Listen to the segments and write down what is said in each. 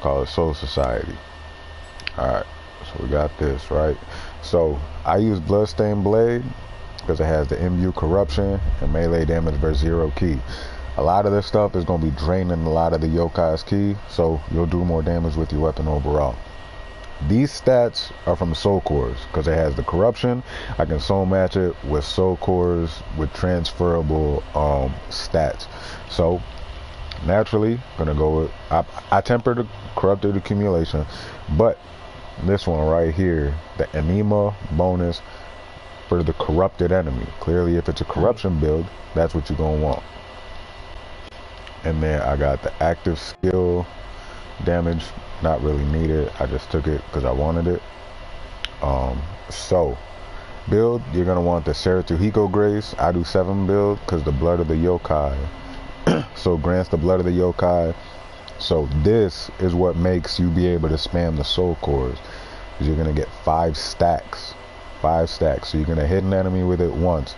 call it Soul Society. Alright, so we got this, right? So I use Bloodstained Blade because it has the imbue corruption and melee damage versus 0 ki. A lot of this stuff is going to be draining a lot of the yokai's ki, so you'll do more damage with your weapon overall. These stats are from soul cores because it has the corruption. I can soul match it with soul cores with transferable stats. So naturally gonna go with I temper the corrupted accumulation, but this one right here, the anima bonus for the corrupted enemy. Clearly if it's a corruption build, that's what you're gonna want. And then I got the active skill damage, not really needed, I just took it because I wanted it. So build, you're gonna want the Seratuhiko Grace. I do 7 build because the blood of the yokai so grants the blood of the yokai. So this is what makes you be able to spam the soul cores, because you're gonna get 5 stacks. So you're gonna hit an enemy with it once.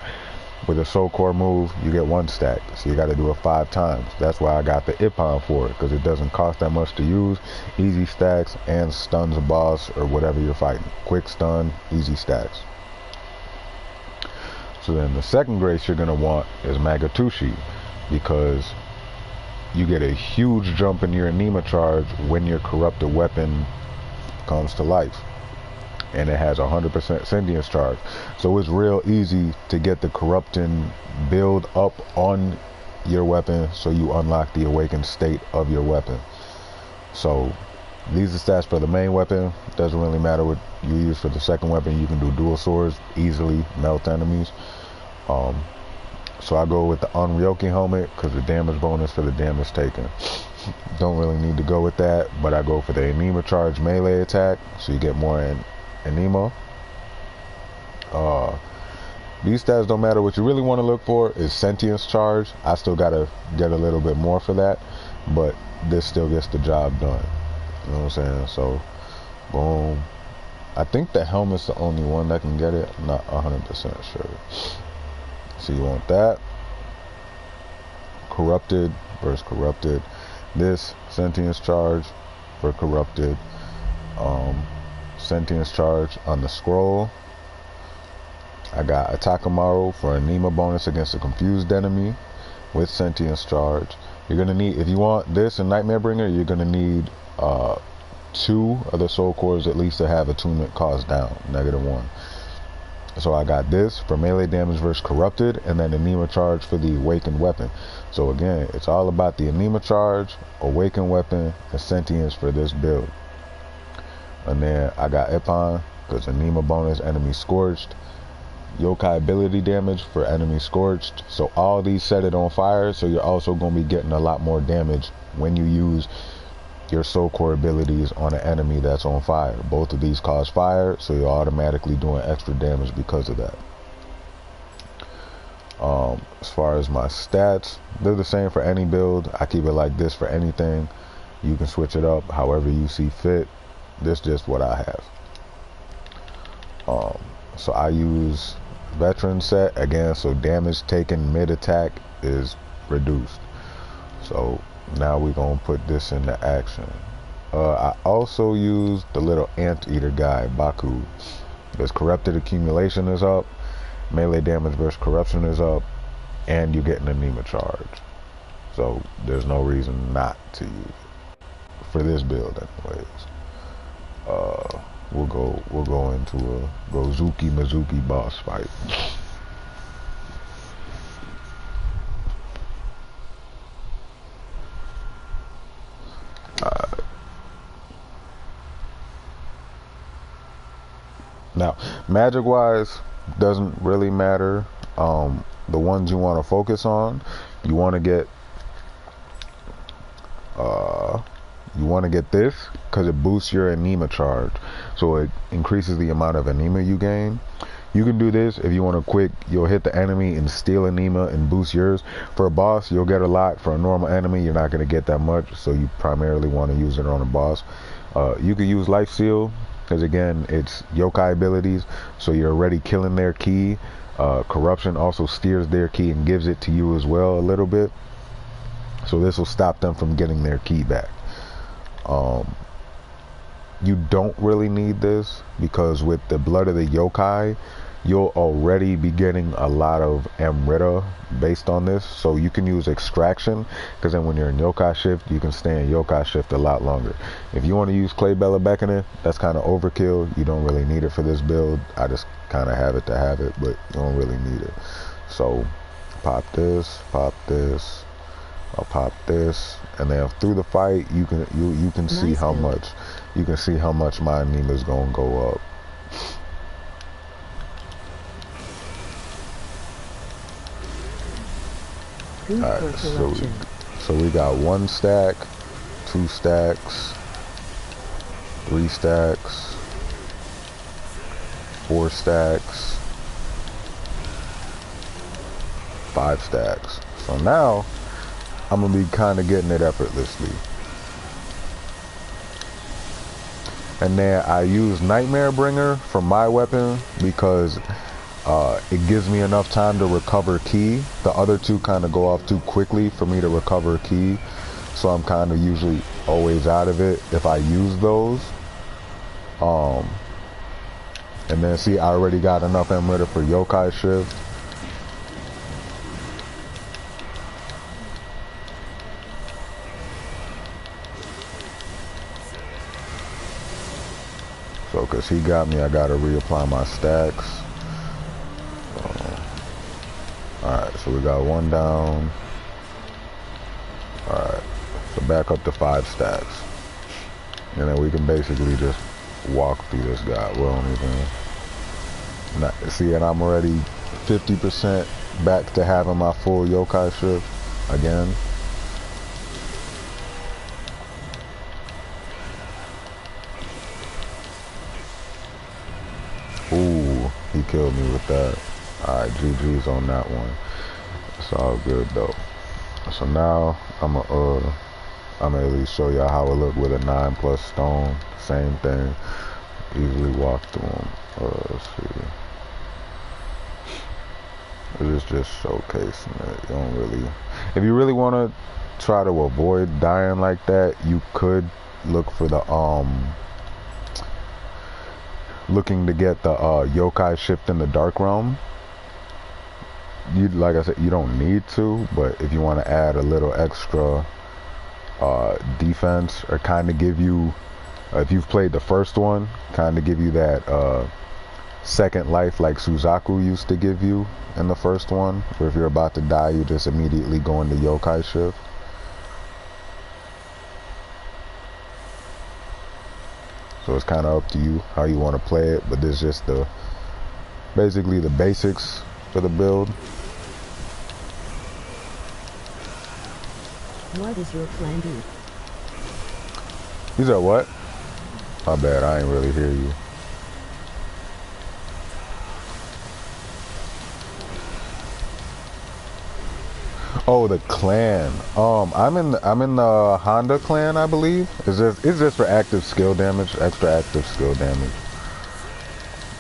With a soul core move, you get 1 stack, so you got to do it 5 times. That's why I got the Ippon for it, because it doesn't cost that much to use. Easy stacks and stuns a boss or whatever you're fighting. Quick stun, easy stacks. So then the second grace you're gonna want is Magatushi, because you get a huge jump in your anima charge when your corrupted weapon comes to life. And it has 100% sentience charge, so it's real easy to get the corrupting build up on your weapon, so you unlock the awakened state of your weapon. So these are stats for the main weapon. Doesn't really matter what you use for the second weapon. You can do dual swords, easily melt enemies. So I go with the Unryoki helmet because the damage bonus for the damage taken. Don't really need to go with that, but I go for the anima charge melee attack, so you get more in anima. These stats don't matter. What you really want to look for is sentience charge. I still gotta get a little bit more for that, but this still gets the job done. You know what I'm saying? So boom. I think the helmet's the only one that can get it. I'm not 100% sure. So you want that. Corrupted versus corrupted. This sentience charge for corrupted. Sentience charge on the scroll. I got Atakamaru for anima bonus against a confused enemy with sentience charge. You're gonna need, if you want this and Nightmare Bringer, you're gonna need 2 of the soul cores at least to have attunement cost down, -1. So I got this for melee damage versus corrupted, and then anima charge for the awakened weapon. So again, it's all about the anima charge, awakened weapon, and sentience for this build. And then I got Ippon because anima bonus, enemy scorched, yokai ability damage for enemy scorched. So all these set it on fire, so you're also going to be getting a lot more damage when you use your soul core abilities on an enemy that's on fire. Both of these cause fire, so you're automatically doing extra damage because of that. As far as my stats, they're the same for any build. I keep it like this for anything. You can switch it up however you see fit. This is just what I have. So I use veteran set again, so damage taken mid attack is reduced. So now we're gonna put this into action. I also use the little anteater guy, Baku, because corrupted accumulation is up, melee damage versus corruption is up, and you get an anima charge. So there's no reason not to use it for this build anyways. We'll go into a Gozuki Mizuki boss fight. Now, magic wise, doesn't really matter. The ones you want to focus on, you want to get this because it boosts your anima charge, so it increases the amount of anima you gain. You can do this if you want to quick, you'll hit the enemy and steal anima and boost yours. For a boss, you'll get a lot. For a normal enemy, you're not going to get that much, so you primarily want to use it on a boss. You can use Life Seal, because again, it's yokai abilities, so you're already killing their ki. Corruption also steers their ki and gives it to you as well a little bit, so this will stop them from getting their ki back. Um, you don't really need this because with the blood of the yokai, you'll already be getting a lot of Amrita based on this. So you can use extraction, because then when you're in yokai shift, you can stay in yokai shift a lot longer. If you want to use clay Bella beckoning, that's kind of overkill. You don't really need it for this build. I just kind of have it to have it, but you don't really need it. So pop this, I'll pop this, and then through the fight you can see how much my Nioh is gonna go up. Alright, so we got 1 stack, 2 stacks, 3 stacks, 4 stacks, 5 stacks. So now I'm gonna be kind of getting it effortlessly. And then I use Nightmare Bringer for my weapon because it gives me enough time to recover ki. The other two kind of go off too quickly for me to recover ki, so I'm kind of usually always out of it if I use those. And then see, I already got enough Amrita for yokai shift. So, because he got me, I got to reapply my stacks. Alright, so we got 1 down. Alright, so back up to 5 stacks. And then we can basically just walk through this guy. We don't even... see, and I'm already 50% back to having my full yokai shift again. Ooh, he killed me with that. Alright, GG's on that one. It's all good though. So now I'm gonna at least show y'all how it look with a 9+ stone. Same thing. Easily walk through them. Let's see. This is just showcasing it. You don't really... If you really want to try to avoid dying like that, you could look for the looking to get the yokai shift in the dark realm. You, like I said, you don't need to, but if you want to add a little extra defense, or kind of give you, if you've played the first one, kind of give you that second life like Suzaku used to give you in the first one, where if you're about to die, you just immediately go into yokai shift. So it's kind of up to you how you want to play it, but this is just basically the basics for the build. What is your plan B? You said what? My bad, I ain't really hear you. Oh, the clan. I'm in the Honda clan, I believe. Is this for active skill damage, extra active skill damage?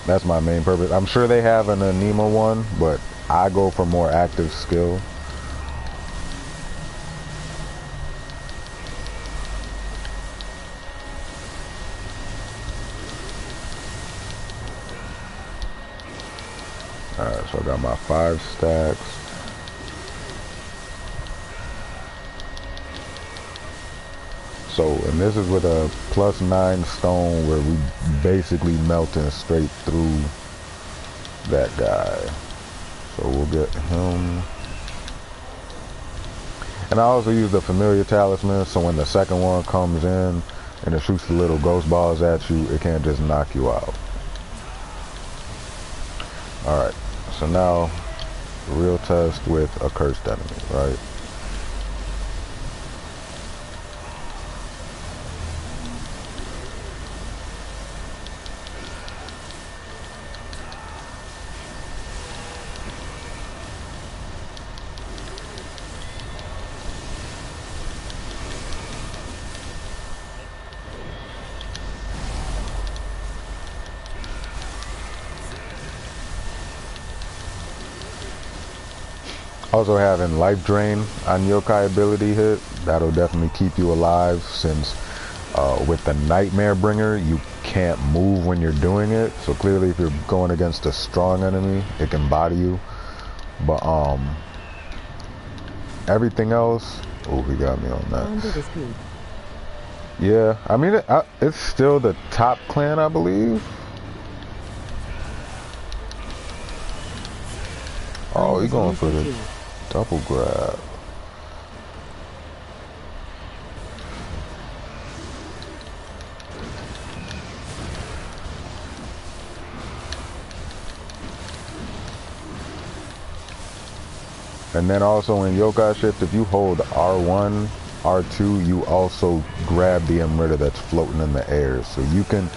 That's my main purpose. I'm sure they have an Anima one, but I go for more active skill. Alright, so I got my 5 stacks. So, and this is with a +9 stone where we basically melting straight through that guy. So we'll get him. And I also use the familiar talisman, so when the second one comes in and it shoots the little ghost balls at you, it can't just knock you out. Alright, so now real test with a cursed enemy, right? Also having life drain on yokai ability hit, that'll definitely keep you alive, since With the Nightmare Bringer, you can't move when you're doing it. So clearly, if you're going against a strong enemy, it can body you. But everything else, oh, he got me on that. Yeah, I mean, it's still the top clan, I believe. Oh, he's going for the double grab. And then also in Yokai Shift, if you hold R1, R2, you also grab the Emritter that's floating in the air. So you can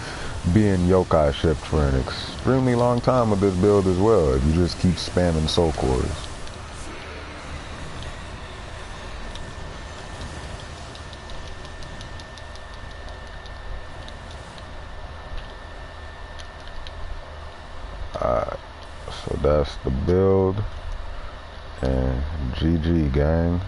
be in Yokai Shift for an extremely long time with this build as well, if you just keep spamming Soul Cores. Alright, so that's the build. And GG, gang.